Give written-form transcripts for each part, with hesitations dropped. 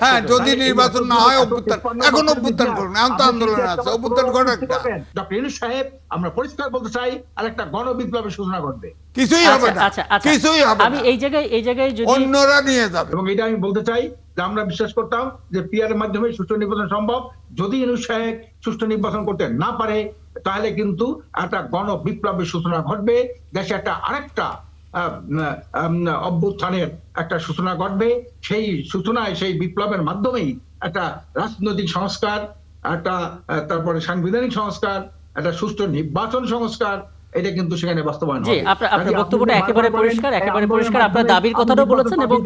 হ্যাঁ, যদি নির্বাচন না হয় অভ্যুত্থান, এখন অভ্যুত্থান করুন, এখন তো আন্দোলন আছে, অভ্যুত্থান করেন একটা। ডক্টর ইউনূস সাহেব, আমরা পরিষ্কার বলতে চাই, আর একটা গণবিপ্লবের সূচনা ঘটবে। কিছুই হবে না, কিছুই হবে আমি না, এই জায়গায় যদি অন্যরা নিয়ে যাবে। এবং এটা আমি বলতে চাই যে আমরা বিশ্বাস করতাম যে পিআর এর মাধ্যমে সুষ্ঠু নির্বাচন সম্ভব। যদি ইউনূস সাহেব সুষ্ঠু নির্বাচন করতে না পারে, তাহলে কিন্তু একটা গণবিপ্লবের সূচনা ঘটবে, দেশে একটা আরেকটা অভ্যুত্থানের একটা সূচনা ঘটবে। সেই সূচনায়, সেই বিপ্লবের মাধ্যমেই একটা রাজনৈতিক সংস্কার, একটা তারপরে সাংবিধানিক সংস্কার, একটা সুষ্ঠু নির্বাচন সংস্কার, এটা কিন্তু সেখানে বাস্তবায়ন হবে। জি, আপনার বক্তব্যটা একেবারে পরিষ্কার, আপনার দাবির কথাটাও বলেছেন এবং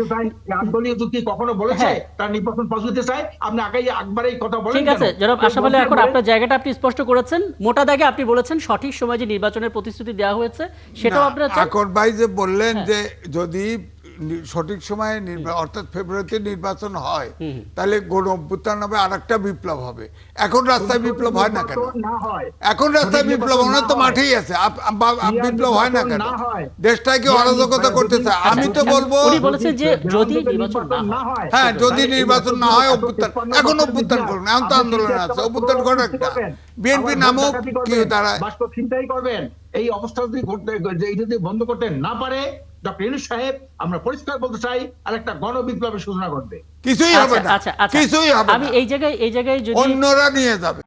আন্দোলনীয় যুক্তি কখনো বলেছে তার নির্বাচন পাস হতে চায়, আপনি একবারেই কথা বলেন। ঠিক আছে জনাব আশরাফ আলী, এখন আপনার জায়গাটা আপনি স্পষ্ট করেছেন। মোটা দাগে আপনি বলেছেন সঠিক সময় যে নির্বাচনের প্রতিশ্রুতি দেওয়া হয়েছে সেটাও আপনারা চান। আকর ভাই যে বললেন যে যদি সঠিক সময়ে অর্থাৎ ফেব্রুয়ারিতে নির্বাচন হয়, তাহলে গণ অভ্যুত্থান হবে, আর একটা বিপ্লব হবে। এখন রাস্তায় বিপ্লব হয় না কেন? এখন রাস্তায় বিপ্লব ওনার তো মাঠেই আছে, বিপ্লব হয় না কেন? দেশটাকে অরাজকতা করতে চায়। আমি তো বলবো উনি বলেছেন যে যদি নির্বাচন না হয়, হ্যাঁ, যদি নির্বাচন না হয় অভ্যুত্থান, এখন অভ্যুত্থান করুন, এখন তো আন্দোলন আছে, অভ্যুত্থান করেন একটা। বিএনপি নামক কি দাঁড়ায়, বাস্তব চিন্তাই করবেন। এই অবস্থা যদি যদি বন্ধ করতে না পারে ডক্টর ইউনূস সাহেব, আমরা পরিষ্কার বলতে চাই, আর একটা গণবিপ্লবের সূচনা ঘটবে। কিছুই হবে না, কিছুই হবে না, আমি এই জায়গায় যদি অন্যরা নিয়ে যাবে।